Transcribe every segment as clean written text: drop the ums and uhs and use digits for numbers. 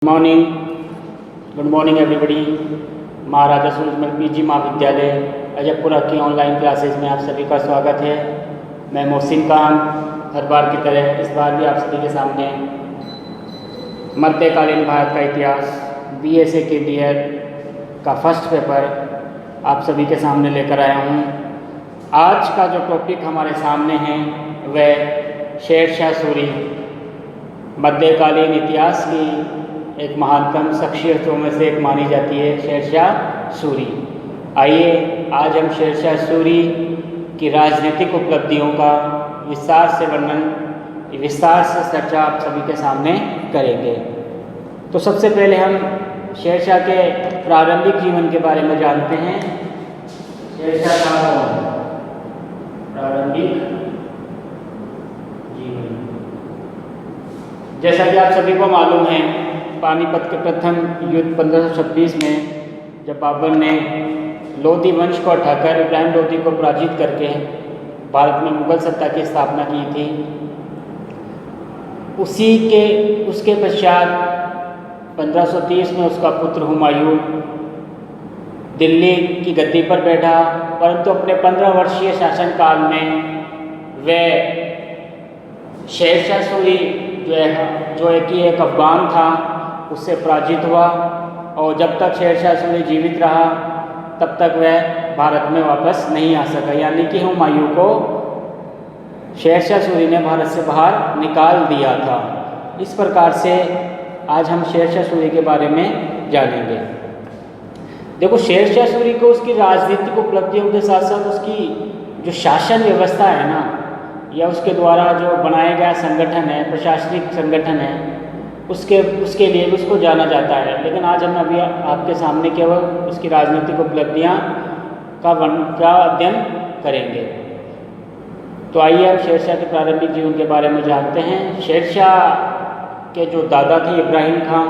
Morning good morning everybody. Maharaja Surajmal PG महाविद्यालय अजयपुरा की online classes में आप सभी का स्वागत है। मैं मोहसिन खान हर बार की तरह इस बार भी आप सभी के सामने मध्यकालीन भारत का इतिहास BA सेकेंड ईयर का फर्स्ट पेपर आप सभी के सामने लेकर आया हूँ। आज का जो टॉपिक हमारे सामने है वह शेरशाह सूरी, मध्यकालीन इतिहास की एक महानतम शख्सियतों में से एक मानी जाती है शेरशाह सूरी। आइए आज हम शेरशाह सूरी की राजनीतिक उपलब्धियों का विस्तार से वर्णन, विस्तार से चर्चा आप सभी के सामने करेंगे। तो सबसे पहले हम शेरशाह के प्रारंभिक जीवन के बारे में जानते हैं। शेरशाह का प्रारंभिक जीवन, जैसा कि आप सभी को मालूम है, पानीपत के प्रथम युद्ध 1526 में जब बाबर ने लोधी वंश को हटाकर इब्राहिम लोधी को पराजित करके भारत में मुगल सत्ता की स्थापना की थी, उसके पश्चात 1530 में उसका पुत्र हुमायूं दिल्ली की गद्दी पर बैठा, परंतु अपने 15 वर्षीय शासनकाल में वह शेरशाह सूरी जो एक अफगान था उससे पराजित हुआ, और जब तक शेरशाह सूरी जीवित रहा तब तक वह भारत में वापस नहीं आ सका। यानी कि हुमायूं को शेरशाह सूरी ने भारत से बाहर निकाल दिया था। इस प्रकार से आज हम शेरशाह सूरी के बारे में जानेंगे। देखो, शेरशाह सूरी को उसकी राजनीतिक उपलब्धियों के साथ साथ उसकी जो शासन व्यवस्था है ना, या उसके द्वारा जो बनाया गया संगठन है, प्रशासनिक संगठन है, उसके लिए भी उसको जाना जाता है। लेकिन आज हम अभी आपके सामने केवल उसकी राजनीतिक उपलब्धियां का अध्ययन करेंगे। तो आइए हम शेरशाह के प्रारंभिक जीवन के बारे में जानते हैं। शेरशाह के जो दादा थे इब्राहिम खां,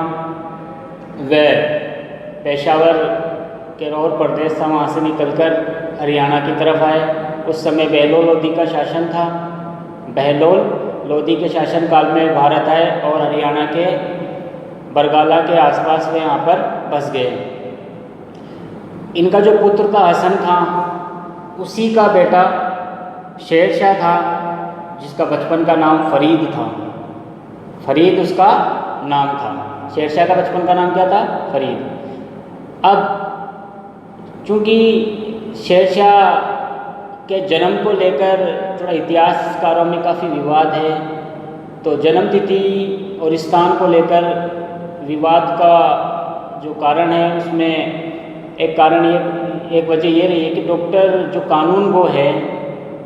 वह पेशावर के रौर प्रदेश था, वहाँ से निकलकर हरियाणा की तरफ आए। उस समय बहलोल लोधी का शासन था। बहलोल लोधी के शासनकाल में भारत आए और हरियाणा के बरगाला के आसपास वे यहाँ पर बस गए। इनका जो पुत्र था हसन खां, उसी का बेटा शेरशाह था, जिसका बचपन का नाम फरीद था। फरीद उसका नाम था। शेरशाह का बचपन का नाम क्या था? फरीद। अब चूँकि शेरशाह के जन्म को लेकर थोड़ा इतिहासकारों में काफ़ी विवाद है, तो जन्म तिथि और स्थान को लेकर विवाद का जो कारण है, उसमें एक वजह ये रही है कि डॉक्टर जो कानून गो है,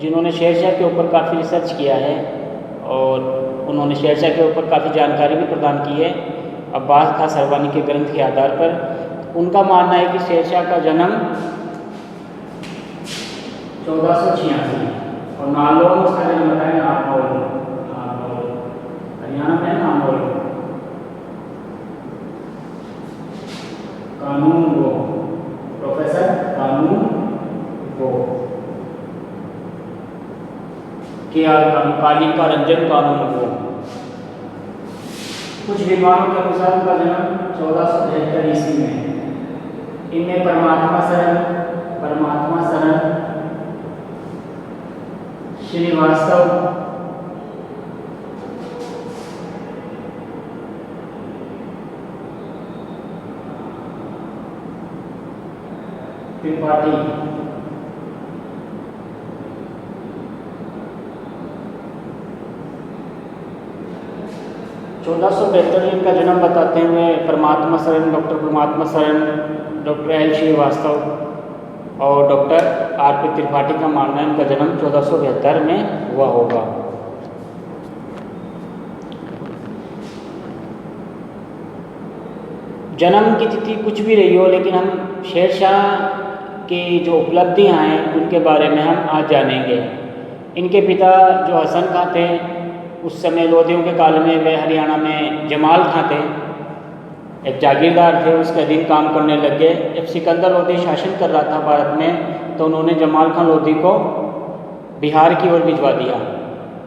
जिन्होंने शेरशाह के ऊपर काफ़ी रिसर्च किया है और उन्होंने शेरशाह के ऊपर काफ़ी जानकारी भी प्रदान की है, अब्बास खां सरवानी के ग्रंथ के आधार पर, उनका मानना है कि शेरशाह का जन्म 1486 और नालौर उसका जन्म बताया नालौर, हरियाणा में नालौर। कानून वो प्रोफेसर कानून वो कालिका रंजन कानून वो। कुछ विद्वानों के अनुसार उनका जन्म 1473 ईस्वी में। इनमें परमात्मा शरण श्रीवास्तव, त्रिपाठी, 1472 इनका जन्म बताते हुए परमात्मा शरण, डॉक्टर परमात्मा शरण, डॉक्टर L श्रीवास्तव और डॉक्टर RP त्रिपाठी का मानना है इनका जन्म 1472 में हुआ होगा। जन्म की तिथि कुछ भी रही हो, लेकिन हम शेरशाह की जो उपलब्धियां हैं उनके बारे में हम आज जानेंगे। इनके पिता जो हसन खां थे, उस समय लोधियों के काल में वे हरियाणा में जमाल खां थे, एक जागीरदार थे, उसके अधीन काम करने लग गए। जब सिकंदर लोधी शासन कर रहा था भारत में, तो उन्होंने जमाल खां लोधी को बिहार की ओर भिजवा दिया,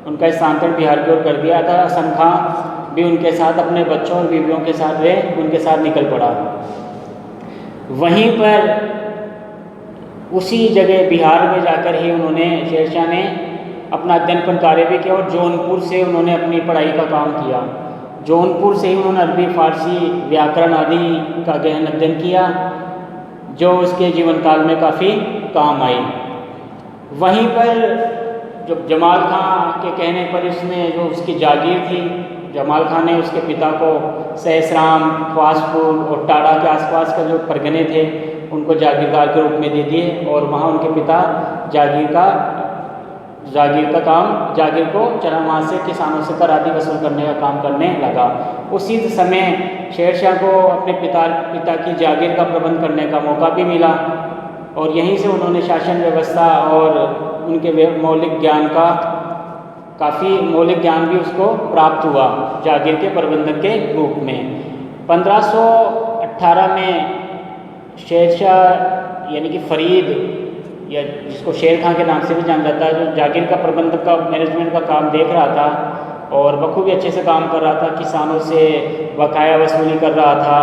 उनका स्थानांतरण बिहार की ओर कर दिया था। हसन खां भी उनके साथ अपने बच्चों और बीवियों के साथ वे उनके साथ निकल पड़ा। वहीं पर उसी जगह बिहार में जाकर ही उन्होंने शेरशाह ने अपना अध्ययन कार्य भी किया और जौनपुर से उन्होंने अपनी पढ़ाई का काम किया। जौनपुर से ही उन्होंने अरबी फारसी व्याकरण आदि का गहन अध्ययन किया, जो उसके जीवन काल में काफ़ी काम आई। वहीं पर जो जमाल खां के कहने पर उसने जो उसकी जागीर थी, जमाल खां ने उसके पिता को सहसराम, ख्वासपुर और टाड़ा के आसपास के जो परगने थे उनको जागीरदार के रूप में दे दिए और वहाँ उनके पिता जागीर को चला वहाँ से किसानों से कर आदि वसूल करने का काम करने लगा। उसी समय शेरशाह को अपने पिता की जागीर का प्रबंध करने का मौका भी मिला और यहीं से उन्होंने शासन व्यवस्था और उनके मौलिक ज्ञान भी उसको प्राप्त हुआ जागीर के प्रबंधक के रूप में। 1518 में शेरशाह यानी कि फरीद, या जिसको शेर खां के नाम से भी जाना जाता है, जो जागीर का प्रबंधक का मैनेजमेंट का काम देख रहा था और बखूबी अच्छे से काम कर रहा था, किसानों से बकाया वसूली कर रहा था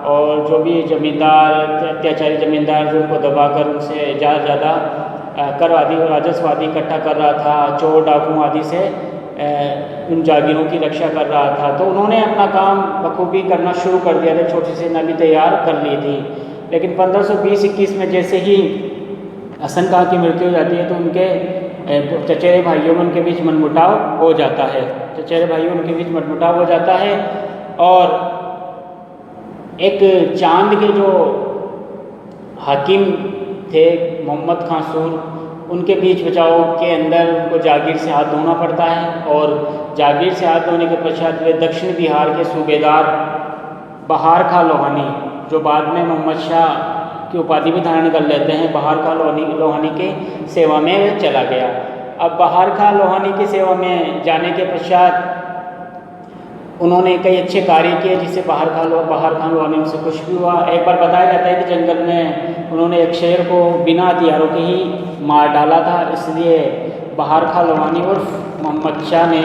और जो भी जमींदार अत्याचारी जमींदार जो उनको दबाकर उनसे ज़्यादा कर आदि राजस्व आदि इकट्ठा कर रहा था, चोर डाकुओं आदि से उन जागीरों की रक्षा कर रहा था। तो उन्होंने अपना काम बखूबी करना शुरू कर दिया था, छोटी सेना भी तैयार कर ली थी। लेकिन 1520-21 में जैसे ही हसन खां की मृत्यु हो जाती है तो उनके चचेरे भाइयों में उनके बीच मनमुटाव हो जाता है। और एक चांद के जो हाकिम थे मोहम्मद खां सूर, उनके बीच बचाव के अंदर उनको जागीर से हाथ धोना पड़ता है और जागीर से हाथ धोने के पश्चात वे दक्षिण बिहार के सूबेदार बहार खां लोहानी, जो बाद में मोहम्मद शाह की उपाधि भी धारण कर लेते हैं, बहार खां लोहानी के सेवा में चला गया। अब बहार खां लोहानी की सेवा में जाने के पश्चात उन्होंने कई अच्छे कार्य किए जिससे बहार खां लोहानी से खुश भी हुआ। एक बार बताया जाता है कि जंगल में उन्होंने एक शेर को बिना हथियारों के ही मार डाला था, इसलिए बहार खां लोहानी और मोहम्मद शाह ने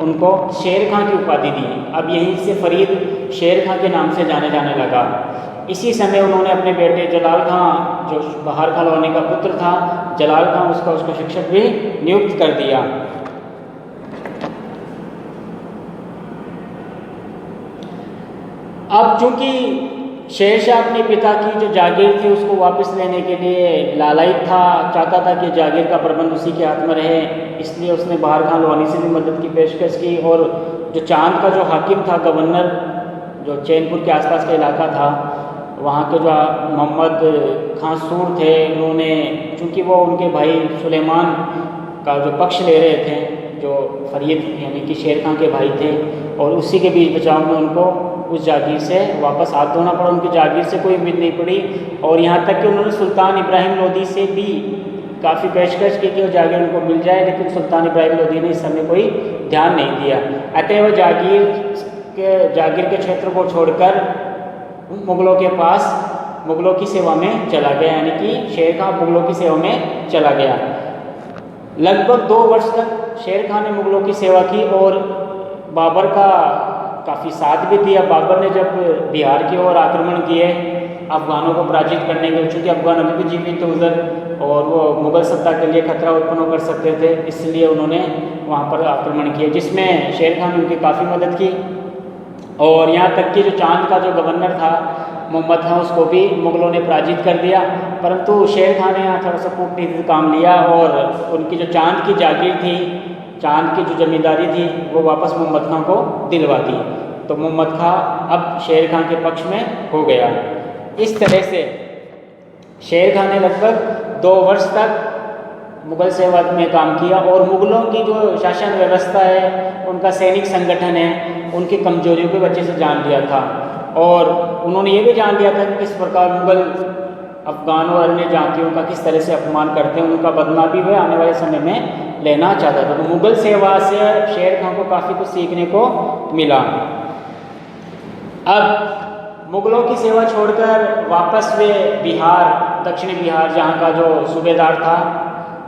उनको शेर खां की उपाधि दी। अब यहीं से फरीद शेर खां के नाम से जाने लगा। इसी समय उन्होंने अपने बेटे जलाल खां, जो बहार खां लोहानी का पुत्र था, जलाल खां उसको शिक्षक भी नियुक्त कर दिया। अब चूंकि शेरशाह अपने पिता की जो जागीर थी उसको वापस लेने के लिए लालायित था, चाहता था कि जागीर का प्रबंध उसी के हाथ में रहे, इसलिए उसने बहार खां लोहानी से भी मदद की पेशकश की। और जो चांद का जो हाकिम था, गवर्नर, जो चैनपुर के आसपास का इलाका था, वहाँ के जो मोहम्मद खां सूर थे, उन्होंने चूँकि वो उनके भाई सुलेमान का जो पक्ष ले रहे थे, जो फरीद यानी कि शेर खां के भाई थे, और उसी के बीच बचाव में उनको उस जागीर से वापस हाथ धोना पड़ा। उनकी जागीर से कोई उम्मीद नहीं पड़ी और यहाँ तक कि उन्होंने सुल्तान इब्राहिम लोदी से भी काफ़ी पेशकश की कि वो जागीर उनको मिल जाए, लेकिन सुल्तान इब्राहिम लोदी ने इस समय कोई ध्यान नहीं दिया। अतः वो जागीर के क्षेत्र को छोड़कर मुग़लों के पास मुग़लों की सेवा में चला गया, यानी कि शेर खां मुग़लों की सेवा में चला गया। लगभग 2 वर्ष तक शेर खां ने मुग़लों की सेवा की और बाबर का काफ़ी साथ भी दिया। बाबर ने जब बिहार की ओर आक्रमण किए अफ़गानों को पराजित करने के लिए, चूँकि अफ़गान अभी भी जीवित थे उधर और वो मुग़ल सत्ता के लिए खतरा उत्पन्न कर सकते थे, इसलिए उन्होंने वहाँ पर आक्रमण किया, जिसमें शेर खां ने उनकी काफ़ी मदद की। और यहाँ तक कि जो चांद का जो गवर्नर था मोहम्मद खां, उसको भी मुग़लों ने पराजित कर दिया। परंतु शेर खां ने यहाँ थोड़ा सा कूटनीति काम लिया और उनकी जो चांद की जागीर थी, चांद की जो जमींदारी थी, वो वापस मोहम्मद खां को दिलवा दी। तो मोहम्मद खां अब शेर खां के पक्ष में हो गया। इस तरह से शेर खां ने लगभग 2 वर्ष तक मुग़ल सेवा में काम किया और मुग़लों की जो शासन व्यवस्था है, उनका सैनिक संगठन है, उनकी कमजोरियों को अच्छे से जान लिया था। और उन्होंने ये भी जान लिया था कि किस प्रकार मुग़ल अफ़गानों और अन्य जातियों का किस तरह से अपमान करते हैं, उनका बदला भी वह आने वाले समय में लेना चाहता था। तो मुग़ल सेवा से शेर खां को काफ़ी कुछ सीखने को मिला। अब मुग़लों की सेवा छोड़कर वापस वे बिहार, दक्षिणी बिहार, जहाँ का जो सूबेदार था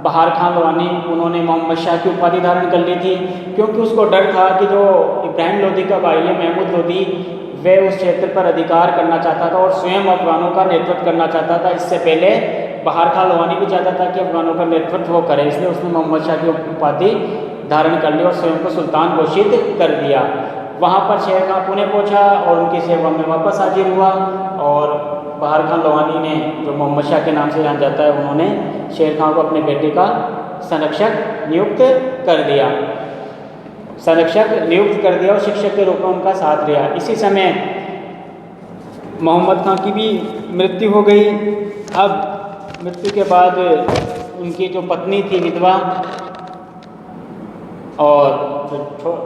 बहार खान लोहानी, उन्होंने मोहम्मद शाह की उपाधि धारण कर ली थी, क्योंकि उसको डर था कि जो इब्राहिम लोदी का भाई है महमूद लोदी, वह उस क्षेत्र पर अधिकार करना चाहता था और स्वयं अफगानों का नेतृत्व करना चाहता था। इससे पहले बहार खान लोहानी भी चाहता था कि अफगानों का नेतृत्व वो करे, इसलिए उसने मोहम्मद शाह की उपाधि धारण कर ली और स्वयं को सुल्तान घोषित कर दिया। वहाँ पर शेर खां पुणे पहुँचा और उनकी सेवा में वापस हाजिर हुआ, और बहार खान लोहानी ने, जो मोहम्मद शाह के नाम से जाना जाता है, उन्होंने शेर खां को अपने बेटे का संरक्षक नियुक्त कर दिया, और शिक्षक के रूप में उनका साथ दिया। इसी समय मोहम्मद खां की भी मृत्यु हो गई। अब मृत्यु के बाद उनकी जो पत्नी थी विधवा, और जो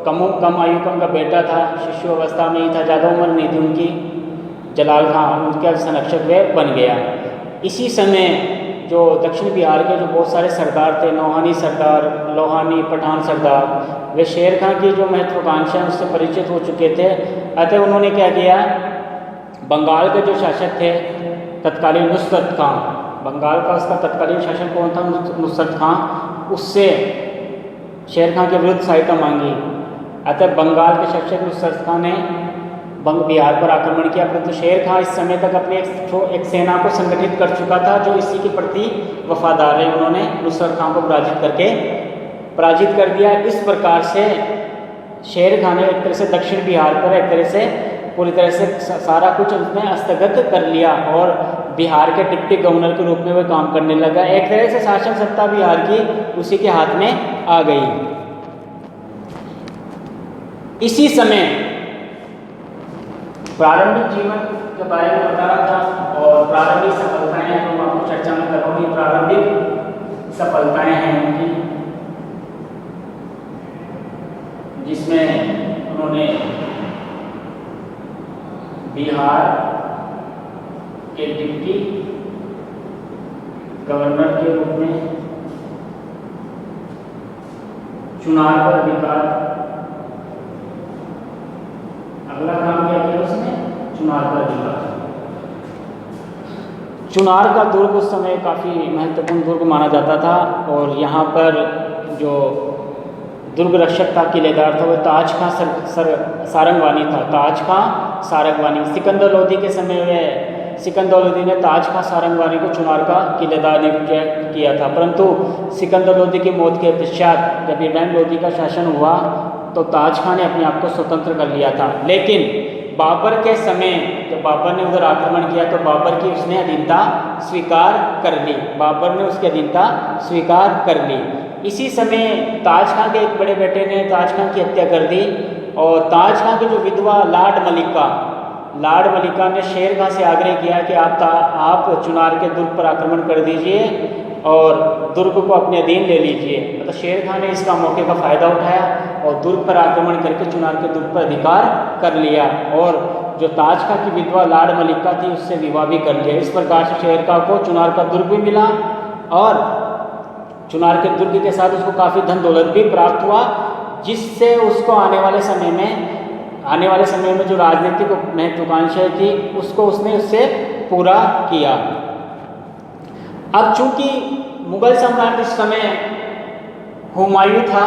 कम आयु का उनका बेटा था, शिशु अवस्था में ही था, ज़्यादा उम्र नहीं थी उनकी, जलाल खां, उनका संरक्षक वह बन गया। इसी समय जो दक्षिण बिहार के जो बहुत सारे सरदार थे, नौहानी सरदार, लोहानी, पठान सरदार, वे शेर खां की जो महत्वाकांक्षा है उससे परिचित हो चुके थे। अतः उन्होंने क्या किया, बंगाल के जो शासक थे तत्कालीन नुसरत खां, बंगाल का उसका तत्कालीन शासक कौन था, नुसरत खां, उससे शेर खां के विरुद्ध सहायता मांगी। अतः बंगाल के शासक नुसरत खां ने बिहार पर आक्रमण किया, परंतु शेर खां इस समय तक अपनी एक सेना को संगठित कर चुका था जो इसी के प्रति वफादार है। उन्होंने नुसरत खां को पराजित कर दिया। इस प्रकार से शेर खां ने एक तरह से दक्षिण बिहार पर एक तरह से पूरी तरह से सारा कुछ उसने हस्तगत कर लिया और बिहार के डिप्टी गवर्नर के रूप में वह काम करने लगा। एक तरह से शासन सत्ता बिहार की उसी के हाथ में आ गई। इसी समय प्रारंभिक जीवन के बारे में बता रहा था और प्रारंभिक सफलताएं हैं तो मैं आपको चर्चा में कर रहा हूँ। प्रारंभिक सफलताएं हैं उनकी, जिसमें उन्होंने बिहार के डिप्टी गवर्नर के रूप में चुनाव पर अधिकार, अगला काम क्या किया उसने, चुनार पर अधिकार। चुनार का दुर्ग उस समय काफ़ी महत्वपूर्ण दुर्ग माना जाता था और यहाँ पर जो दुर्ग रक्षक था, किलेदार था, वो ताज खां सारंगवानी था। ताज खां सारंगवानी, सिकंदर लोदी के समय में सिकंदर लोदी ने ताज खां सारंगवानी को चुनार का किलेदार नियुक्त किया था, परंतु सिकंदर लोदी की मौत के पश्चात जब इब्राहिम लोदी का शासन हुआ तो ताज खां ने अपने आप को स्वतंत्र कर लिया था। लेकिन बाबर के समय जब बाबर ने उधर आक्रमण किया तो बाबर की उसने अधीनता स्वीकार कर ली, बाबर ने उसकी अधीनता स्वीकार कर ली। इसी समय ताज खां के एक बड़े बेटे ने ताज खां की हत्या कर दी और ताज खां की जो विधवा लाड मलिका ने शेर खां से आग्रह किया कि आप चुनार के दुर्ग पर आक्रमण कर दीजिए और दुर्ग को अपने अधीन ले लीजिए। तो शेर खां ने इसका मौके का फ़ायदा उठाया और दुर्ग पर आक्रमण करके चुनार के दुर्ग पर अधिकार कर लिया और जो ताज खां की विधवा लाड मलिका थी उससे विवाह भी कर लिया। इस प्रकार से शेर खां को चुनार का दुर्ग भी मिला और चुनार के दुर्ग के साथ उसको काफ़ी धन दौलत भी प्राप्त हुआ, जिससे उसको आने वाले समय में जो राजनीतिक महत्वाकांक्षाएं थी उसको उससे पूरा किया। अब चूंकि मुगल सम्राट इस समय हुमायूं था,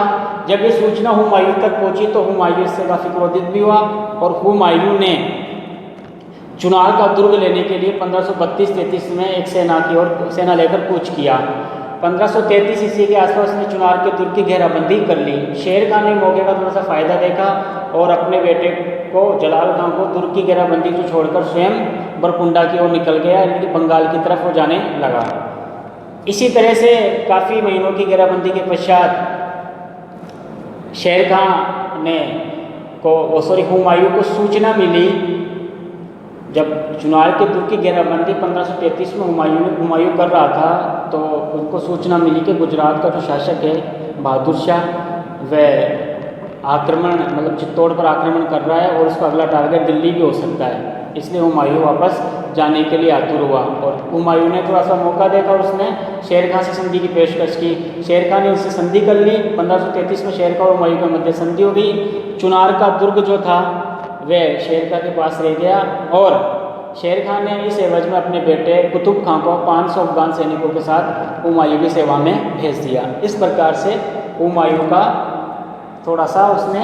जब ये सूचना हुमायूं तक पहुंची तो हुमायूं इससे काफ़ी क्रोधित भी हुआ और हुमायूं ने चुनार का दुर्ग लेने के लिए 1532-33 में एक सेना लेकर कूच किया। 1533 ईस्वी के आसपास ने चुनार के दुर्ग की घेराबंदी कर ली। शेर खां ने मौके का थोड़ा सा फ़ायदा देखा और अपने बेटे को जलाल खां को दुर्ग की घेराबंदी को छोड़कर स्वयं बरकुंडा की ओर निकल गया, यानी बंगाल की तरफ वो जाने लगा। इसी तरह से काफ़ी महीनों की घेराबंदी के पश्चात शेर खां ने हुमायूं को सूचना मिली, जब चुनार के दुर्ग की घेराबंदी 1533 में हुमायूं कर रहा था तो उनको सूचना मिली कि गुजरात का जो शासक है बहादुर शाह वह चित्तौड़ पर आक्रमण कर रहा है और उसका अगला टारगेट दिल्ली भी हो सकता है। इसलिए हुमायूं वापस जाने के लिए आतुर हुआ और हुमायूं ने थोड़ा सा मौका देखा, उसने शेर खां से संधि की पेशकश की। शेर खां ने उससे संधि कर ली। 1533 में शेर खां और हुमायूं के मध्य संधि हो गई। चुनार का दुर्ग जो था वह शेर खां के पास रह गया और शेर खान ने इस एवज में अपने बेटे कुतुब खान को 500 अफगान सैनिकों के साथ हुमायूं की सेवा में भेज दिया। इस प्रकार से हुमायूं का थोड़ा सा उसने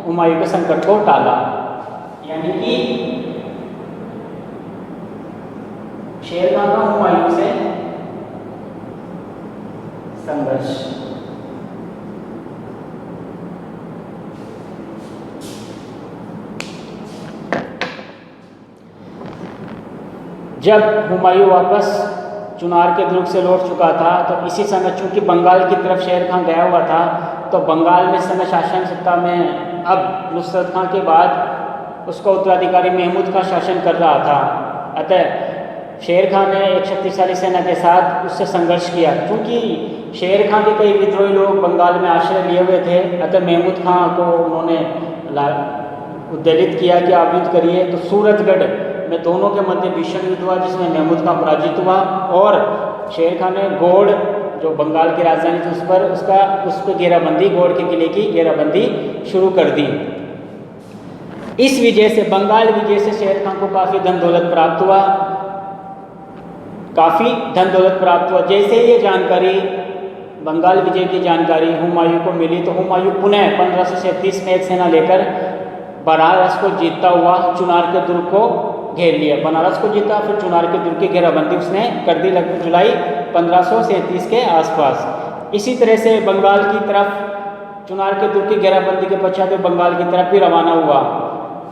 हुमायूं के संकट को टाला, यानी कि शेर खान का हुमायूं से संघर्ष। जब हुमायूं वापस चुनार के दुर्ग से लौट चुका था तो इसी समय चूंकि बंगाल की तरफ शेर खान गया हुआ था, तो बंगाल में इस समय शासन सत्ता में अब नुसरत खान के बाद उसका उत्तराधिकारी महमूद खान शासन कर रहा था। अतः शेर खान ने एक शक्तिशाली सेना के साथ उससे संघर्ष किया। क्योंकि शेर खान के कई विद्रोही लोग बंगाल में आश्रय लिए हुए थे, अतः महमूद खान को उन्होंने उद्वेलित किया कि आप युद्ध करिए। तो सूरजगढ़ में दोनों के मध्य भीषण युद्ध हुआ, जिसमें महमूद खान पराजित हुआ और शेर खान ने गौड़ जो बंगाल की राजधानी थी उस पर घेराबंदी, गौड़ के किले की घेराबंदी शुरू कर दी। इस विजय से, बंगाल विजय से शेर खान को काफ़ी धन दौलत प्राप्त हुआ। जैसे ये जानकारी, बंगाल विजय की जानकारी हुमायूं को मिली तो हुमायूं पुनः 1537 में एक सेना लेकर बनारस को जीतता हुआ चुनार के दुर्ग को घेर लिया। बनारस को जीता, फिर चुनार के दुर्ग की घेराबंदी उसने कर दी लगभग जुलाई 1537 के आसपास। इसी तरह से बंगाल की तरफ चुनार के दुर्ग की घेराबंदी के पश्चात वो बंगाल की तरफ भी रवाना हुआ।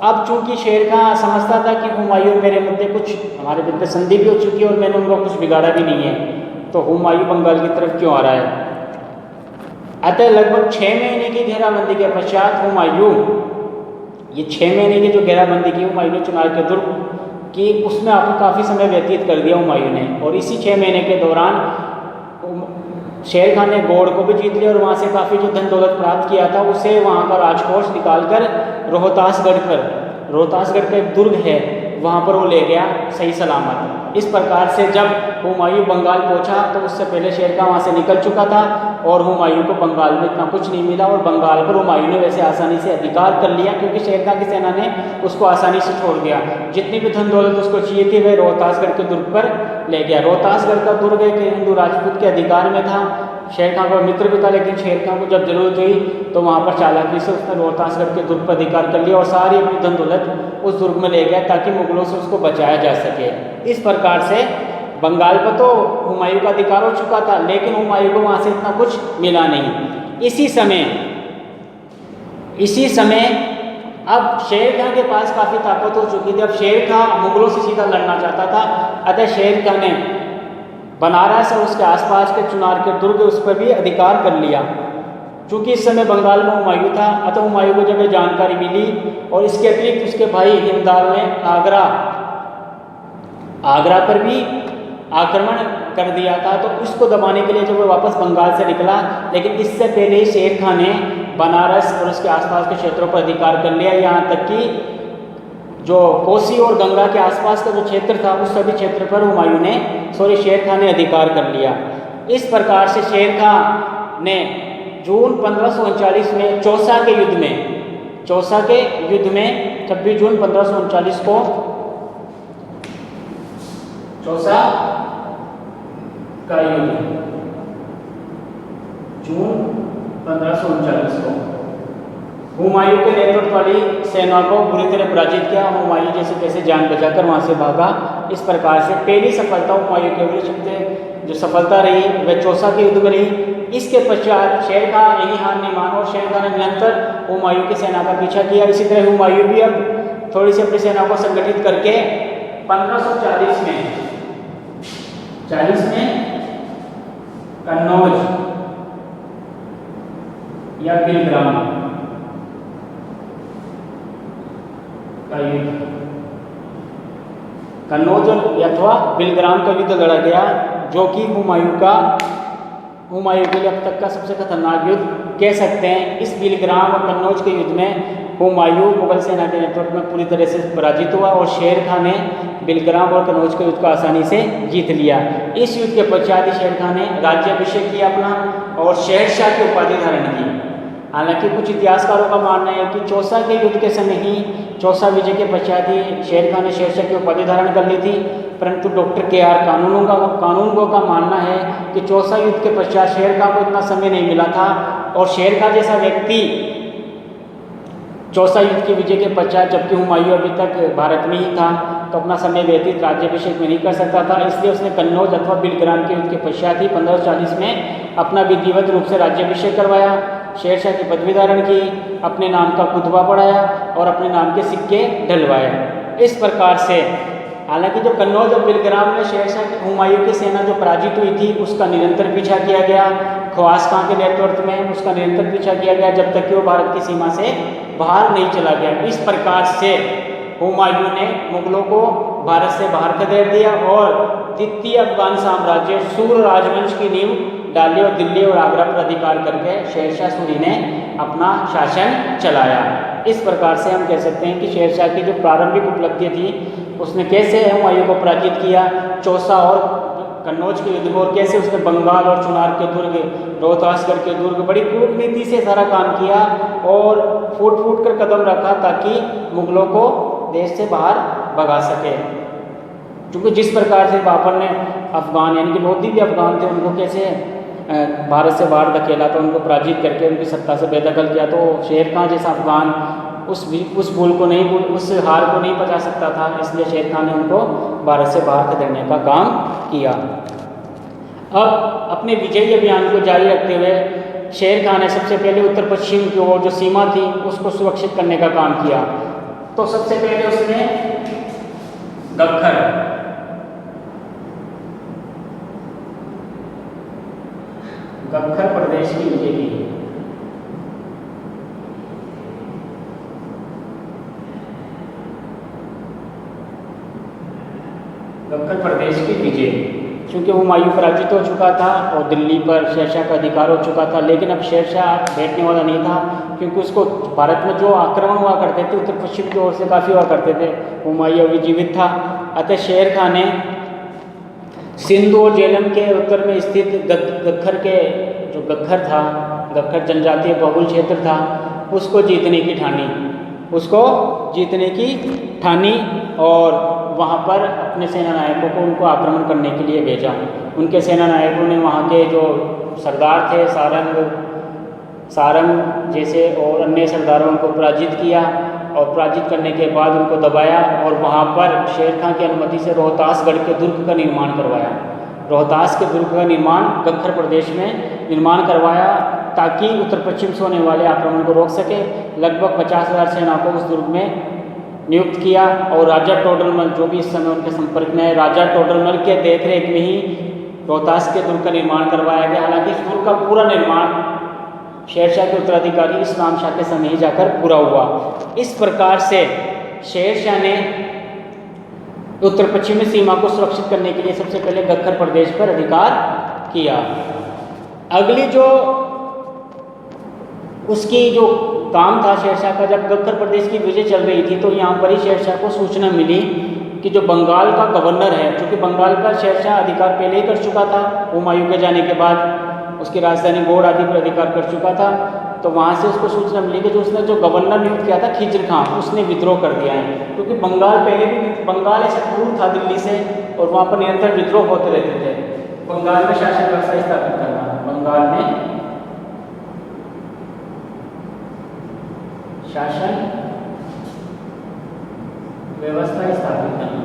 अब चूंकि शेर खान समझता था कि हुमायूं मेरे मुद्दे हमारे मुद्दे संधि भी हो चुकी है और मैंने उनको कुछ बिगाड़ा भी नहीं है, तो हुमायूं बंगाल की तरफ क्यों आ रहा है। अतः लगभग 6 महीने की घेराबंदी के पश्चात हुमायूं, ये 6 महीने की जो घेराबंदी की हुमायूं ने चुनार के दुर्ग की, उसमें आपको काफ़ी समय व्यतीत कर दिया हुमायूं ने। और इसी 6 महीने के दौरान शेर खान ने गौड़ को भी जीत लिया और वहाँ से काफ़ी जो धन दौलत प्राप्त किया था उसे वहाँ का राजकोष निकालकर रोहतासगढ़ का एक दुर्ग है वहाँ पर वो ले गया सही सलामत। इस प्रकार से जब हुमायूं बंगाल पहुँचा तो उससे पहले शेर खान वहाँ से निकल चुका था और हुमायूं को बंगाल में इतना कुछ नहीं मिला और बंगाल पर हुमायूं ने वैसे आसानी से अधिकार कर लिया, क्योंकि शेर खान की सेना ने उसको आसानी से छोड़ दिया। जितनी भी धन दौलत उसको चाहिए थी वह रोहतासगढ़ के दुर्ग पर ले गया। रोहतासगढ़ का दुर्ग एक हिंदू राजपूत के अधिकार में था। शेर खान का मित्र भी था, लेकिन शेर खान को जब जरूरत हुई तो वहाँ पर चालाकी से उसने रोहतासगढ़ के दुर्ग पर अधिकार कर लिया और सारी अपनी धन दौलत उस दुर्ग में ले गया ताकि मुगलों से उसको बचाया जा सके। इस प्रकार से बंगाल पर तो हुमायूं का अधिकार हो चुका था, लेकिन हुमायूं को वहाँ से इतना कुछ मिला नहीं। इसी समय अब शेर खान के पास काफ़ी ताकत हो चुकी थी। अब शेर खान मुगलों से सीधा लड़ना चाहता था, अतः शेर खान ने बनारस और उसके आसपास के चुनार के दुर्ग उस पर भी अधिकार कर लिया। चूँकि इस समय बंगाल में हुमायूं था, अतः हुमायूं को जब ये जानकारी मिली और इसके अतिरिक्त उसके भाई हिमदाल ने आगरा पर भी आक्रमण कर दिया था, तो उसको दबाने के लिए जब वो वापस बंगाल से निकला, लेकिन इससे पहले शेर खान ने बनारस और उसके आसपास के क्षेत्रों पर अधिकार कर लिया। यहाँ तक कि जो कोसी और गंगा के आसपास का जो क्षेत्र था उस सभी क्षेत्र पर शेर खान ने अधिकार कर लिया। इस प्रकार से शेर खान ने जून 1539 में चौसा के युद्ध में 26 जून 1539 को चौसा का युद्ध, जून 1539 को हुमायूं के नेतृत्व वाली सेना को बुरी तरह पराजित किया। हुमायूं जैसे कैसे जान बचाकर वहां से भागा। इस प्रकार से पहली सफलता हुमायूं के विरुद्ध जो सफलता रही वह चौसा के युद्ध में रही। इसके पश्चात शेर खान यही हार नहीं माना और शेर खान ने निरंतर हुमायूं की सेना का पीछा किया। इसी तरह हुमायूं भी अब थोड़ी सी अपनी सेना को संगठित करके 1540 में कन्नौज या बिलग्राम का युद्ध, कन्नौज अथवा बिलग्राम का युद्ध लड़ा गया, जो कि हुमायूं के लिए अब तक का सबसे खतरनाक युद्ध कह सकते हैं। इस बिलग्राम और कन्नौज के युद्ध में हुमायूं मुगल सेना के नेतृत्व में पूरी तरह से पराजित हुआ और शेर खान ने बिलग्राम और कन्नौज के युद्ध को आसानी से जीत लिया। इस युद्ध के पश्चात शेर खान ने राज्याभिषेक किया अपना और शहंशाह की उपाधि धारण की। हालांकि कुछ इतिहासकारों का मानना है कि चौसा के युद्ध के समय ही, चौसा विजय के पश्चात ही शेर खान ने शेरशाह की उपाधि धारण कर ली थी। परंतु डॉक्टर KR कानूनगो का मानना है कि चौसा युद्ध के पश्चात शेर खान को इतना समय नहीं मिला था, और शेर खान जैसा व्यक्ति चौसा युद्ध की विजय के पश्चात, जबकि हुमायूं अभी तक भारत में ही था, तो अपना समय व्यतीत राज्याभिषेक में नहीं कर सकता था, इसलिए उसने कन्नौज अथवा बिलग्राम के युद्ध के पश्चात ही 1540 में अपना विधिवत रूप से राज्याभिषेक करवाया, शेरशाह की पदवी धारण की, अपने नाम का खुतबा पढ़ाया और अपने नाम के सिक्के ढलवाए। इस प्रकार से हालांकि जो कन्नौज और बिलग्राम में शेरशाह हुमायूं की सेना जो पराजित हुई थी, उसका निरंतर पीछा किया गया, ख्वास खां के नेतृत्व में उसका निरंतर पीछा किया गया, जब तक कि वो भारत की सीमा से बाहर नहीं चला गया। इस प्रकार से हुमायूं ने मुगलों को भारत से बाहर खदेड़ दिया और द्वितीय अफगान साम्राज्य सूर राजवंश की नींव डाली और दिल्ली और आगरा पर अधिकार करके शेरशाह सूरी ने अपना शासन चलाया। इस प्रकार से हम कह सकते हैं कि शेरशाह की जो प्रारंभिक उपलब्धि थी, उसने कैसे हुमायूं को पराजित किया चौसा और कन्नौज के युद्ध में, और कैसे उसने बंगाल और चुनार के दुर्ग, रोहतासगढ़ के दुर्ग, बड़ी कूटनीति से सारा काम किया और फूट फूट कर कदम रखा ताकि मुगलों को देश से बाहर भगा सके। क्योंकि जिस प्रकार से बाबर ने अफगान यानी कि लोधी भी अफगान थे, उनको कैसे भारत से बाहर धकेला था, उनको पराजित करके उनकी सत्ता से बेदखल किया, तो शेर खान जैसा अफगान उस भूल को नहीं उस हार को नहीं पचा सकता था, इसलिए शेर खान ने उनको भारत से बाहर खदेड़ने का काम किया। अब अपने विजयी अभियान को जारी रखते हुए शेर खान ने सबसे पहले उत्तर पश्चिम की ओर जो सीमा थी उसको सुरक्षित करने का काम किया। तो सबसे पहले उसने गख्खर प्रदेश की विजय की। गख्खर प्रदेश की विजय, क्योंकि हुमायूं पराजित हो चुका था और दिल्ली पर शेरशाह का अधिकार हो चुका था, लेकिन अब शेरशाह बैठने वाला नहीं था, क्योंकि उसको भारत में जो आक्रमण हुआ करते थे उत्तर पश्चिम की ओर से काफ़ी हुआ करते थे, हुमायूं अभी जीवित था। अतः शेर खान ने सिंध और झेलम के उत्तर में स्थित गख्खर के जो गख्खर जनजातीय बहुल क्षेत्र था, उसको जीतने की ठानी और वहाँ पर अपने सेना नायकों को उनको आक्रमण करने के लिए भेजा। उनके सेना नायकों ने वहाँ के जो सरदार थे, सारंग जैसे और अन्य सरदारों को पराजित किया, और पराजित करने के बाद उनको दबाया और वहाँ पर शेर खान की अनुमति से रोहतासगढ़ के दुर्ग का निर्माण करवाया। रोहतास के दुर्ग का निर्माण गख्खर प्रदेश में निर्माण करवाया ताकि उत्तर पश्चिम से होने वाले आक्रमण को रोक सके। लगभग 50,000 सेना को उस दुर्ग में नियुक्त किया और राजा टोडरमल, जो भी इस समय उनके संपर्क में है, राजा टोडरमल के देखरेख में ही रोहतास के दुर्ग का निर्माण करवाया गया। हालांकि इस दुर्ग का पूरा निर्माण शेरशाह के उत्तराधिकारी इस्लाम शाह के समय ही जाकर पूरा हुआ। इस प्रकार से शेरशाह ने उत्तर पश्चिमी सीमा को सुरक्षित करने के लिए सबसे पहले गख्खर प्रदेश पर अधिकार किया। अगली जो उसकी जो काम था शेरशाह का, जब गख्खर प्रदेश की विजय चल रही थी तो यहाँ पर ही शेरशाह को सूचना मिली कि जो बंगाल का गवर्नर है, क्योंकि बंगाल पर शेरशाह अधिकार पहले ही कर चुका था, हुमायूं के जाने के बाद उसकी राजधानी गौड़ आदि पर अधिकार कर चुका था, तो वहाँ से उसको सूचना मिली कि जो उसने जो गवर्नर नियुक्त किया था खिज्र खां, उसने विद्रोह कर दिया है। क्योंकि बंगाल पहले भी बंगाल ऐसा दूर था दिल्ली से और वहाँ पर निरंतर विद्रोह होते रहते थे। बंगाल में शासन व्यवस्था स्थापित करना, बंगाल में शासन व्यवस्था स्थापित करना।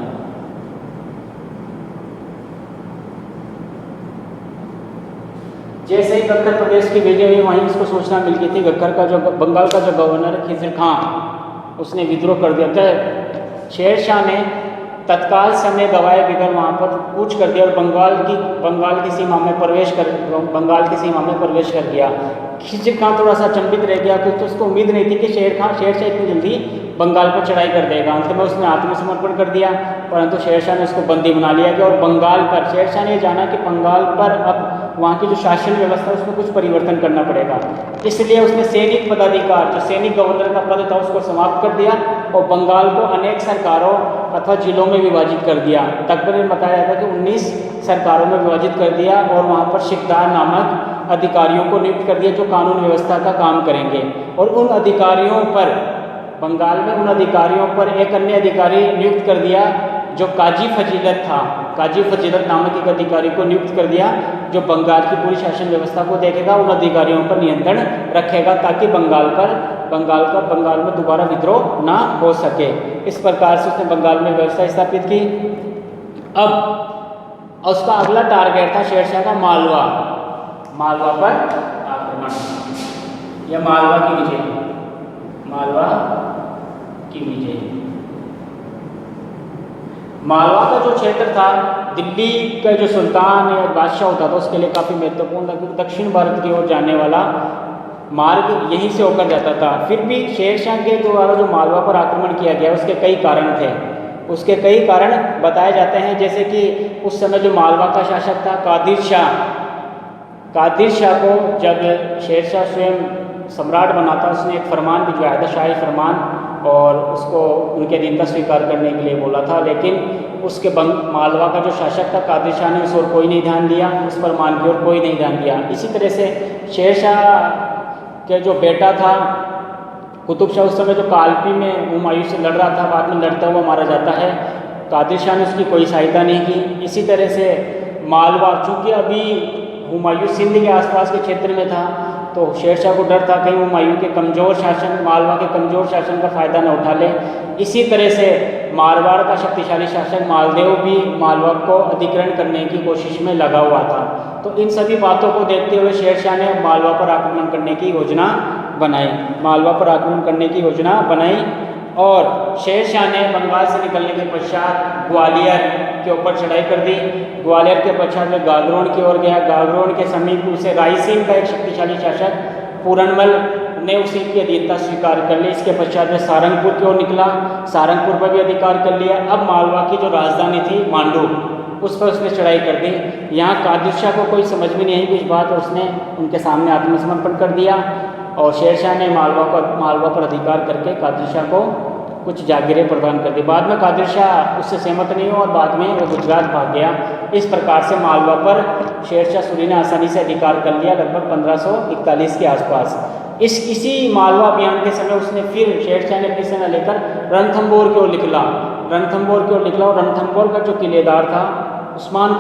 जैसे ही गख्खर प्रदेश की विजय हुई, वहीं उसको सूचना मिल गई थी बंगाल का जो गवर्नर खिज्र खां, उसने विद्रोह कर दिया था। शेरशाह ने तत्काल समय गवाए बगैर वहाँ पर कूच कर दिया और बंगाल की सीमा में प्रवेश कर गया। खिज्र खां थोड़ा सा अचंभित रह गया, क्योंकि उसको उम्मीद नहीं थी कि शेरशाह इतनी जल्दी बंगाल पर चढ़ाई कर देगा। अंत में उसने आत्मसमर्पण कर दिया, परंतु शेरशाह ने उसको बंदी बना लिया गया और बंगाल पर शेरशाह ने जाना कि बंगाल पर अब वहाँ की जो शासन व्यवस्था है उसमें कुछ परिवर्तन करना पड़ेगा। इसलिए उसने सैनिक पदाधिकार, जो सैनिक गवर्नर का पद था, उसको समाप्त कर दिया और बंगाल को अनेक सरकारों अथवा जिलों में विभाजित कर दिया। तकरीबन में बताया जाता है कि 19 सरकारों में विभाजित कर दिया और वहाँ पर शिकदार नामक अधिकारियों को नियुक्त कर दिया जो कानून व्यवस्था का काम करेंगे। और उन अधिकारियों पर, बंगाल में उन अधिकारियों पर एक अन्य अधिकारी नियुक्त कर दिया जो काजी फजीलत था। काजी फजीलत नामक एक अधिकारी को नियुक्त कर दिया जो बंगाल की पूरी शासन व्यवस्था को देखेगा, उन अधिकारियों पर नियंत्रण रखेगा ताकि बंगाल में दोबारा विद्रोह ना हो सके। इस प्रकार से उसने बंगाल में व्यवस्था स्थापित की। अब उसका अगला टारगेट था शेरशाह का मालवा पर आक्रमण या मालवा की विजय। मालवा का जो क्षेत्र था, दिल्ली का जो सुल्तान या बादशाह होता था उसके लिए काफ़ी महत्वपूर्ण था क्योंकि दक्षिण भारत की ओर जाने वाला मार्ग यहीं से होकर जाता था। फिर भी शेरशाह के द्वारा जो मालवा पर आक्रमण किया गया उसके कई कारण थे। उसके कई कारण बताए जाते हैं, जैसे कि उस समय जो मालवा का शासक था कादिर शाह को जब शेरशाह स्वयं सम्राट बना था उसने एक फरमान भिजवाया था, शाही फरमान, और उसको उनके अधीनता स्वीकार करने के लिए बोला था। लेकिन उसके मालवा का जो शासक था कादिर शाह ने उस ओर कोई नहीं ध्यान दिया, उस फरमान की ओर कोई नहीं ध्यान दिया। इसी तरह से शेरशाह के जो बेटा था कुतुब शाह, उस समय जो कालपी में हुमायूं से लड़ रहा था, बाद में लड़ता हुआ मारा जाता है, कादिर शाह ने उसकी कोई सहायता नहीं की। इसी तरह से मालवा, चूँकि अभी हुमायूं सिंध के आसपास के क्षेत्र में था तो शेरशाह को डर था कहीं हुमायूं के मालवा के कमज़ोर शासन का फ़ायदा न उठा ले। इसी तरह से मारवाड़ का शक्तिशाली शासक मालदेव भी मालवा को अधिग्रहण करने की कोशिश में लगा हुआ था। तो इन सभी बातों को देखते हुए शेरशाह ने मालवा पर आक्रमण करने की योजना बनाई। और शेरशाह ने बंगाल से निकलने के पश्चात ग्वालियर के ऊपर चढ़ाई कर दी। ग्वालियर के पश्चात में गागरोन की ओर गया। गागरोन के समीप उसे रायसीन का एक शक्तिशाली शासक पूरनमल ने उसी की अधीनता स्वीकार कर ली। इसके पश्चात में सारंगपुर की ओर निकला, सारंगपुर पर भी अधिकार कर लिया। अब मालवा की जो राजधानी थी मांडू, उस पर उसने चढ़ाई कर दी। यहाँ कादिर शाह को कोई समझ में नहीं आई कुछ बात, उसने उनके सामने आत्मसमर्पण कर दिया और शेरशाह ने मालवा पर अधिकार करके कादिर शाह को कुछ जागीरें प्रदान कर दी। बाद में कादिर शाह उससे सहमत नहीं हुआ और बाद में वो गुजरात भाग गया। इस प्रकार से मालवा पर शेरशाह सूरी ने आसानी से अधिकार कर लिया लगभग 1541 के आसपास। इसी मालवा अभियान के समय उसने फिर शेरशाह ने अपनी सेना लेकर रणथंभौर की ओर निकला और रणथंभौर का जो किलेदार था उस्मान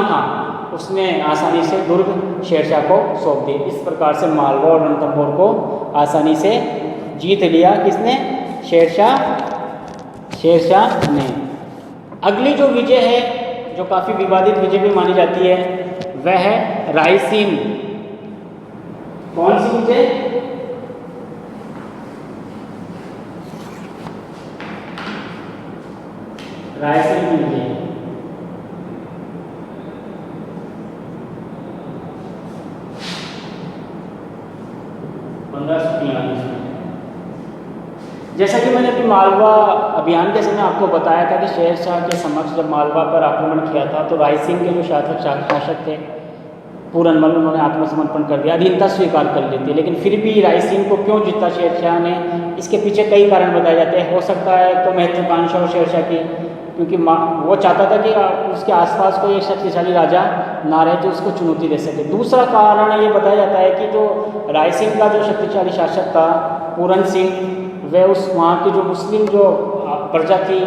खां, उसने आसानी से दुर्ग शेरशाह को सौंप दिए। इस प्रकार से मालवा और रणथंभौर को आसानी से जीत लिया। किसने? शेरशाह ने। अगली जो विजय है, जो काफ़ी विवादित विजय भी मानी जाती है, वह है रायसीन। कौन सी विजय? रायसीन की विजय। जैसा कि मैंने अभी मालवा अभियान के समय आपको बताया था कि शेरशाह के समक्ष जब मालवा पर आक्रमण किया था तो रायसीन के जो शासक थे पूरनमल, उन्होंने आत्मसमर्पण कर दिया, अधीनता स्वीकार कर ली थी। लेकिन फिर भी रायसीन को क्यों जीता शेरशाह ने, इसके पीछे कई कारण बताए जाते हैं। हो सकता है तो महत्वाकांक्षा हो शेरशाह की, क्योंकि वो चाहता था कि उसके आसपास कोई एक शक्तिशाली राजा ना रहे जो उसको चुनौती दे सके। दूसरा कारण ये बताया जाता है कि जो रायसीन का जो शक्तिशाली शासक था पूरन सिंह, वह वहाँ की जो मुस्लिम जो प्रजा थी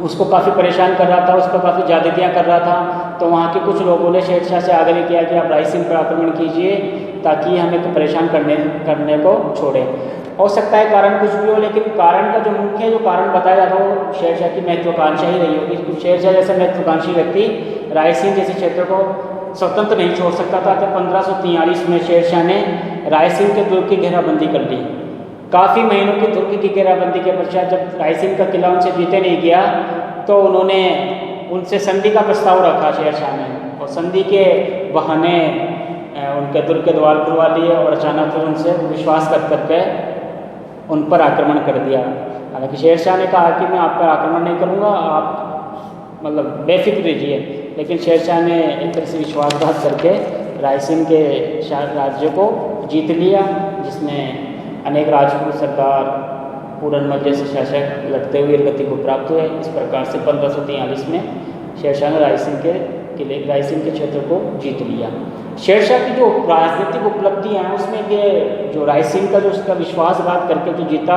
उसको काफ़ी परेशान कर रहा था, उस पर काफ़ी ज़्यादतियाँ कर रहा था। तो वहाँ के कुछ लोगों ने शेरशाह से आग्रह किया कि आप रायसीन पर आक्रमण कीजिए ताकि हमें तो परेशान करने को छोड़े। हो सकता है कारण कुछ भी हो, लेकिन कारण का जो मुख्य जो कारण बताया जाता है वो शेरशाह की महत्वाकांक्षा ही रही होगी। क्योंकि शेरशाह जैसा महत्वाकांक्षी व्यक्ति रायसीन जैसे क्षेत्र को स्वतंत्र नहीं छोड़ सकता था। तो 1543 में शेरशाह ने रायसीन के दुर्ग की घेराबंदी कर ली। काफ़ी महीनों की दुर्ग की घेराबंदी के पश्चात जब रायसीन का किला उनसे जीते नहीं गया तो उन्होंने उनसे संधि का प्रस्ताव रखा शेरशाह ने, और संधि के बहाने उनके दुर्ग के द्वार खुलवा लिए और अचानक फिर उनसे विश्वासघात करके उन पर आक्रमण कर दिया। हालांकि शेरशाह ने कहा कि मैं आप पर आक्रमण नहीं करूँगा, आप मतलब बेफिक्र रहिए, लेकिन शेरशाह ने एक तरह से विश्वासघात करके रायसीन के राज्य को जीत लिया, जिसमें अनेक राजपूत सरदार पूरनमल जैसे शासक लड़ते हुए गति को प्राप्त हुए। इस प्रकार से 1543 में शेरशाह ने रायसेन के क्षेत्र को जीत लिया। शेरशाह की जो राजनीतिक उपलब्धियाँ हैं उसमें ये जो रायसेन का जो उसका विश्वासघात करके जो जीता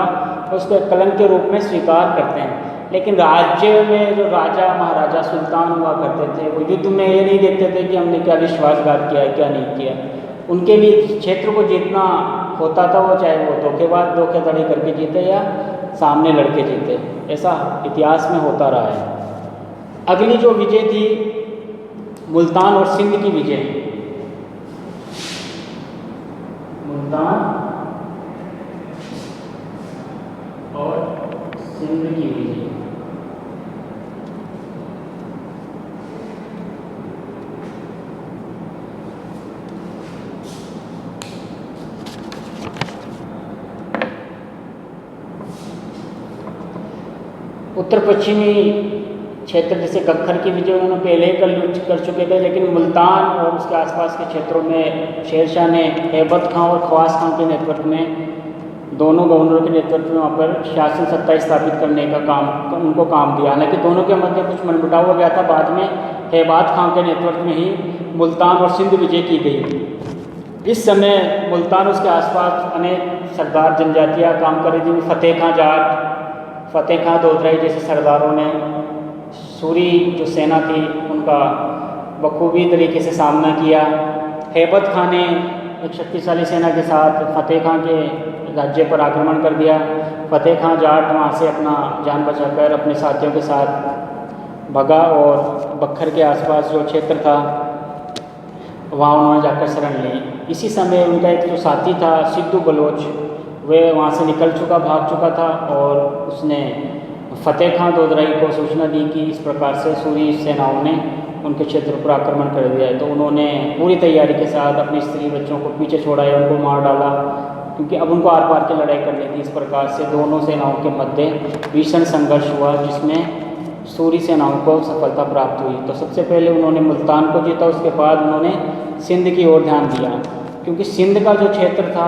उसको कलंक के रूप में स्वीकार करते हैं। लेकिन राज्य में जो राजा महाराजा सुल्तान हुआ करते थे वो युद्ध में ये नहीं देखते थे कि हमने क्या विश्वासघात किया है क्या नहीं किया। उनके लिए क्षेत्र को जीतना होता था वो चाहे वो धोखेधड़ी करके जीते या सामने लड़के जीते, ऐसा इतिहास में होता रहा है। अगली जो विजय थी मुल्तान और सिंध की विजय। मुल्तान और सिंध की विजय। उत्तर पश्चिमी क्षेत्र जैसे कक्खर की विजय उन्होंने पहले ही कर चुके थे, लेकिन मुल्तान और उसके आसपास के क्षेत्रों में शेरशाह ने हैबत खां और ख्वास खां के नेतृत्व में, दोनों गवर्नरों के नेतृत्व में वहाँ पर शासन सत्ता स्थापित करने का उनको काम दिया। हालांकि दोनों के मध्य कुछ मनमुटाव हो गया था। बाद में हैबत खां के नेतृत्व में ही मुल्तान और सिंध विजय की गई। इस समय मुल्तान उसके आसपास अनेक सरदार जनजातियाँ काम कर रही थी। फतेह खां जाट, फतेह खां दोदराई जैसे सरदारों ने सूरी जो सेना थी उनका बखूबी तरीके से सामना किया। हैबत खां ने एक शक्तिशाली सेना के साथ फतेह खां के राज्य पर आक्रमण कर दिया। फतेह खां जाट वहाँ से अपना जान बचाकर अपने साथियों के साथ भगा और बख्तर के आसपास जो क्षेत्र था वहाँ उन्होंने जाकर शरण ली। इसी समय उनका एक जो साथी था सिद्धू बलोच, वह वहाँ से भाग चुका था और उसने फतेह खां दोदराई को सूचना दी कि इस प्रकार से सूरी सेनाओं ने उनके क्षेत्र पर आक्रमण कर दिया है। तो उन्होंने पूरी तैयारी के साथ अपनी स्त्री बच्चों को पीछे छोड़ाया, उनको मार डाला, क्योंकि अब उनको आर पार की लड़ाई करनी थी। इस प्रकार से दोनों सेनाओं के मध्य भीषण संघर्ष हुआ जिसमें सूरी सेनाओं को सफलता प्राप्त हुई। तो सबसे पहले उन्होंने मुल्तान को जीता, उसके बाद उन्होंने सिंध की ओर ध्यान दिया, क्योंकि सिंध का जो क्षेत्र था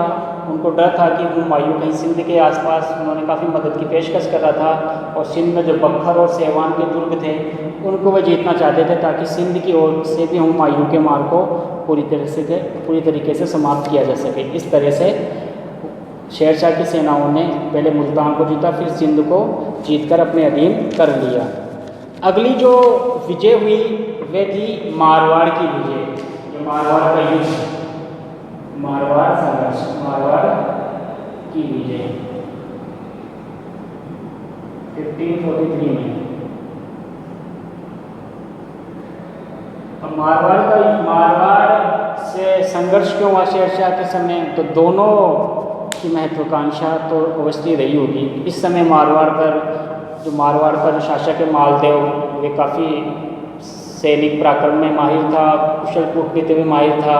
उनको डर था कि हुमायूं कहीं सिंध के आसपास, उन्होंने काफ़ी मदद की पेशकश कर रहा था और सिंध में जो बख्तर और सेवान के दुर्ग थे उनको वह जीतना चाहते थे ताकि सिंध की ओर से भी हुमायूं के मार्ग को पूरी तरीके से समाप्त किया जा सके। इस तरह से शेरशाह की सेनाओं ने पहले मुल्तान को जीता, फिर सिंध को जीतकर अपने अधीन कर लिया। अगली जो विजय हुई वह थी मारवाड़ की विजय। जो मारवाड़ का युद्ध, मारवाड़ संघर्ष, मारवाड़ की विजय 1543 में। अब मारवाड़ से संघर्ष क्यों हुआ शेरशाह के समय, तो दोनों की महत्वाकांक्षा तो अवश्य रही होगी। इस समय मारवाड़ का जो शासक है मालदेव, वे काफ़ी सैनिक पराक्रम में माहिर था, कुशल कूटनीति में माहिर था।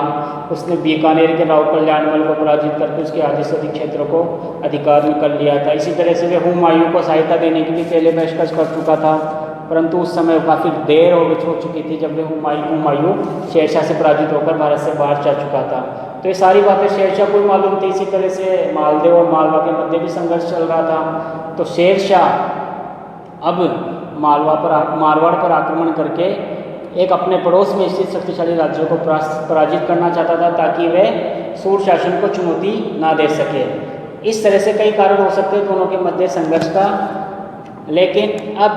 उसने बीकानेर के राव कल्याणमल को पराजित करके उसके आधे से अधिक क्षेत्र को अधिकार में कर लिया था। इसी तरह से वह हुमायूं को सहायता देने के लिए पहले पेशकश कर चुका था, परंतु उस समय काफ़ी देर हो चुकी थी जब वह हुमायूं शेरशाह से पराजित होकर भारत से बाहर जा चुका था। तो ये सारी बातें शेरशाह को भी मालूम थी। इसी तरह से मालदेव और मालवा के मध्य भी संघर्ष चल रहा था। तो शेरशाह अब मारवाड़ पर आक्रमण करके एक अपने पड़ोस में स्थित शक्तिशाली राज्यों को पराजित करना चाहता था ताकि वह सूर शासन को चुनौती ना दे सके। इस तरह से कई कारण हो सकते हैं दोनों के मध्य संघर्ष का, लेकिन अब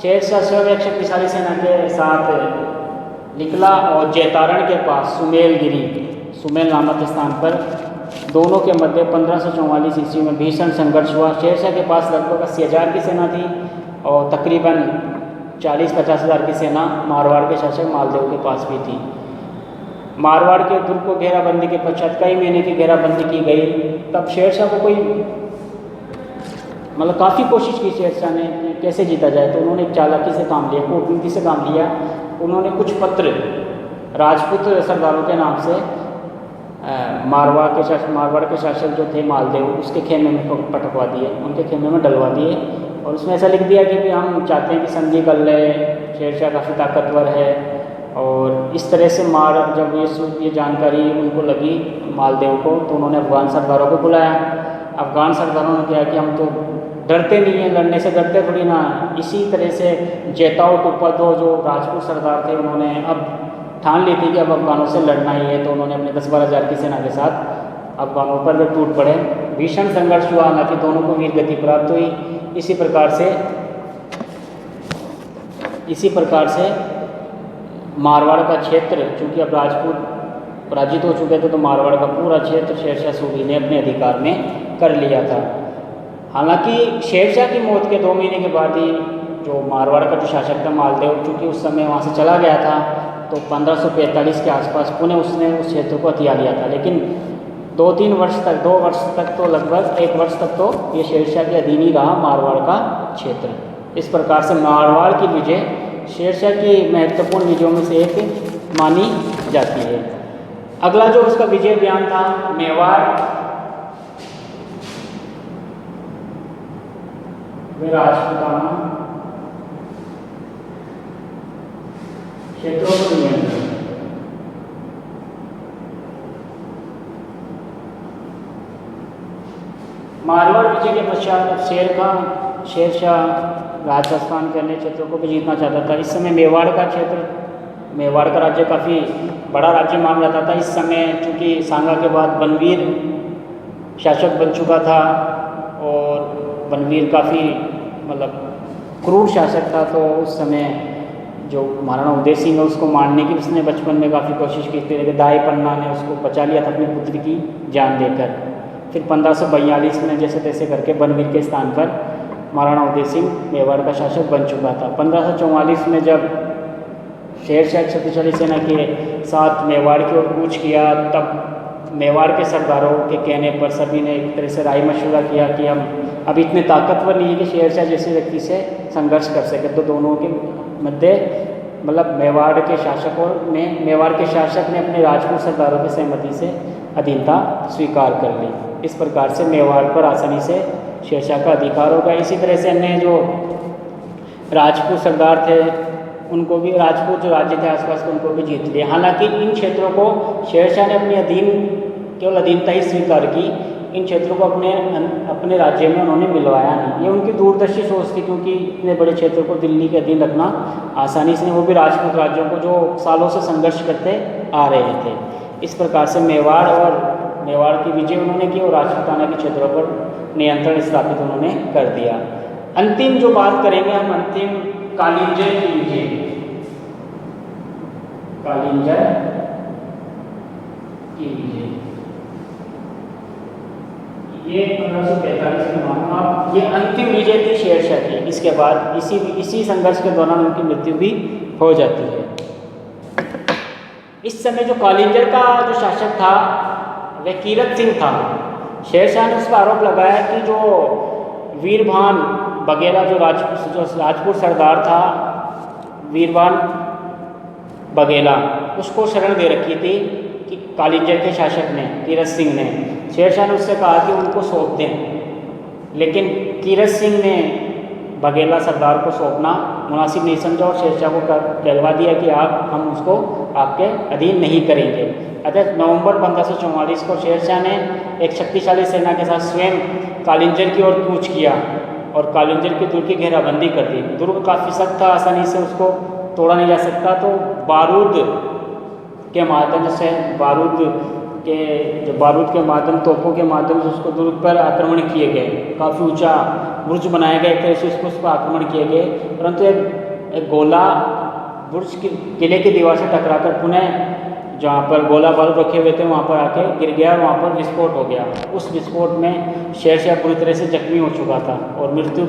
शेरशाह स्वयं एक शक्तिशाली सेना के साथ निकला और जैतारण के पास सुमेल नामक स्थान पर दोनों के मध्य 1544 ईस्वी में भीषण संघर्ष हुआ। शेरशाह के पास लगभग 80,000 की सेना थी और तकरीबन 40-50 हज़ार की सेना मारवाड़ के शासक मालदेव के पास भी थी। मारवाड़ के दुर्ग को घेराबंदी के पश्चात कई महीने की घेराबंदी की गई। तब शेरशाह को काफ़ी कोशिश की शेरशाह ने कि कैसे जीता जाए, तो उन्होंने एक चालाकी से काम लिया, कूटनीति से काम लिया। उन्होंने कुछ पत्र राजपूत सरदारों के नाम से मारवाड़ के शासक जो थे मालदेव, उसके खेमे में पटकवा दिए, उनके खेमे में डलवा दिए और उसमें ऐसा लिख दिया कि हम चाहते हैं कि संधि कर ले, शेरशाह काफ़ी ताकतवर है। और इस तरह से जब ये जानकारी उनको लगी मालदेव को, तो उन्होंने अफगान सरदारों को बुलाया अफ़गान सरदारों ने किया कि हम तो डरते नहीं हैं, लड़ने से डरते थोड़ी ना। इसी तरह से जेताओ टोपा जो राजपूत सरदार थे, उन्होंने अब ठान ली थी कि अब अफ़गानों से लड़ना ही है, तो उन्होंने अपने 10-12 हज़ार की सेना के साथ अफ़गानों पर वे टूट पड़े। भीषण संघर्ष हुआ, हालांकि दोनों को वीर गति प्राप्त हुई। इसी प्रकार से मारवाड़ का क्षेत्र, चूँकि अब राजपूत पराजित हो चुके थे, तो मारवाड़ का पूरा क्षेत्र शेरशाह सूरी ने अपने अधिकार में कर लिया था। हालांकि शेरशाह की मौत के 2 महीने के बाद ही जो मारवाड़ का जो शासक था मालदेव, चूँकि उस समय वहाँ से चला गया था, तो 1545 के आसपास पुनः उसने उस क्षेत्र को हथिया लिया था। लेकिन 2 वर्ष तक तो लगभग 1 वर्ष तक तो ये शेरशाह के अधीन ही रहा मारवाड़ का क्षेत्र। इस प्रकार से मारवाड़ की विजय शेरशाह की महत्वपूर्ण विजयों में से एक मानी जाती है। अगला जो उसका विजय बयान था, मेवाड़ व राजपूताना क्षेत्रों पर नियंत्रण। मारवाड़ विजय के पश्चात शेरशाह राजस्थान के अन्य क्षेत्रों को भी जीतना चाहता था। इस समय मेवाड़ का राज्य काफ़ी बड़ा राज्य माना जाता था। इस समय चूँकि सांगा के बाद बनवीर शासक बन चुका था, और बनवीर काफ़ी क्रूर शासक था, तो उस समय जो महाराणा उदय सिंह है उसको मारने की उसने बचपन में काफ़ी कोशिश की थी, लेकिन दाई पन्ना ने उसको बचा लिया था अपने पुत्र की जान देकर। फिर 1542 में जैसे तैसे करके बनवीर के स्थान पर महाराणा उदय सिंह मेवाड़ का शासक बन चुका था। 1544 में जब शेरशाह शक्तिशाली सेना के साथ मेवाड़ की ओर कूच किया, तब मेवाड़ के सरदारों के कहने पर सभी ने एक तरह से राय मशवरा किया कि हम अब इतने ताकतवर नहीं है कि शेरशाह जैसे व्यक्ति से संघर्ष कर सके। तो दोनों के मध्य मेवाड़ के शासक ने अपने राजपूत सरदारों की सहमति से अधीनता स्वीकार कर ली। इस प्रकार से मेवाड़ पर आसानी से शेरशाह का अधिकार होगा। इसी तरह से अन्य जो राजपूत सरदार थे, उनको भी राजपूत जो राज्य थे आसपास के, उनको भी जीत लिया। हालांकि इन क्षेत्रों को शेरशाह ने केवल अधीनता ही स्वीकार की। इन क्षेत्रों को अपने राज्य में उन्होंने मिलवाया नहीं। ये उनकी दूरदर्शी सोच थी, क्योंकि इतने बड़े क्षेत्र को दिल्ली के अधीन रखना आसानी से नहीं, वो भी राजपूत राज्यों को जो सालों से संघर्ष करते आ रहे थे। इस प्रकार से मेवाड़ की विजय उन्होंने की और राजपूताना के क्षेत्रों पर नियंत्रण स्थापित उन्होंने कर दिया। अंतिम जो बात करेंगे हम, अंतिम कालिंजर की विजय। कालिंजर की विजय ये 1545 में माना, ये अंतिम विजय थी शेरशाह की। इसके बाद इसी संघर्ष के दौरान उनकी मृत्यु भी हो जाती है। इस समय जो कालिंजर का जो शासक था वह कीरत सिंह था। शेरशाह ने उस पर आरोप लगाया कि जो वीरभान बघेला जो राजपूत सरदार था, वीरभान बघेला, उसको शरण दे रखी थी कि कालिंजर के शासक ने, कीरत सिंह ने। शेरशाह ने उससे कहा कि उनको सौंप दें, लेकिन कीरत सिंह ने बघेला सरदार को सौंपना मुनासिब नहीं समझा और शेरशाह को कहलवा दिया कि हम उसको आपके अधीन नहीं करेंगे। अतः नवंबर 1544 को शेरशाह ने एक शक्तिशाली सेना के साथ स्वयं कालिंजर की ओर कूच किया और कालिंजर के दुर्ग की घेराबंदी कर दी। दुर्ग काफ़ी सख्त था, आसानी से उसको तोड़ा नहीं जा सकता, तो बारूद के माध्यम से तोपों के माध्यम से उसको दुर्ग पर आक्रमण किए गए। काफ़ी ऊंचा बुर्ज बनाया गया, एक तरह से उसको उस पर आक्रमण किए गए, परंतु एक गोला बुर्ज के किले की दीवार से टकराकर पुनः जहाँ पर गोला बारूद रखे हुए थे वहाँ पर आके गिर गया और वहाँ पर विस्फोट हो गया। उस विस्फोट में शेरशाह बुरी तरह से जख्मी हो चुका था और मृत्यु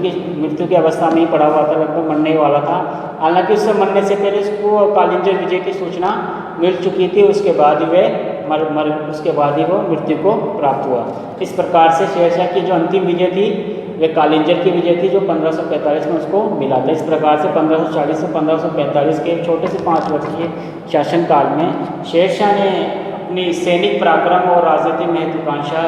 की अवस्था में ही पड़ा हुआ था, लगभग मरने वाला था। हालांकि उससे मरने से पहले उसको कालिंजर विजय की सूचना मिल चुकी थी, उसके बाद ही वो मृत्यु को प्राप्त हुआ। इस प्रकार से शेरशाह की जो अंतिम विजय थी वे कालिंजर की विजय थी, जो 1545 में उसको मिला था। इस प्रकार से 1540 से 1545 के छोटे से 5 वर्षीय शासनकाल में शेरशाह ने अपनी सैनिक पराक्रम और राजनीतिक महत्वाकांक्षा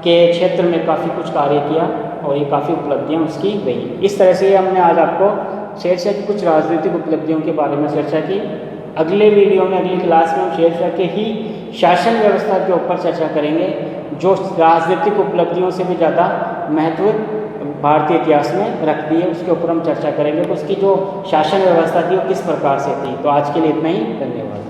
के क्षेत्र में काफ़ी कुछ कार्य किया और ये काफ़ी उपलब्धियाँ उसकी गई। इस तरह से हमने आज आपको शेरशाह की कुछ राजनीतिक उपलब्धियों के बारे में चर्चा की। अगले वीडियो में, अगली क्लास में हम शेरशाह के ही शासन व्यवस्था के ऊपर चर्चा करेंगे, जो राजनीतिक उपलब्धियों से भी ज़्यादा महत्व भारतीय इतिहास में रखती है, उसके ऊपर हम चर्चा करेंगे। तो उसकी जो शासन व्यवस्था थी वो किस प्रकार से थी। तो आज के लिए इतना ही, धन्यवाद।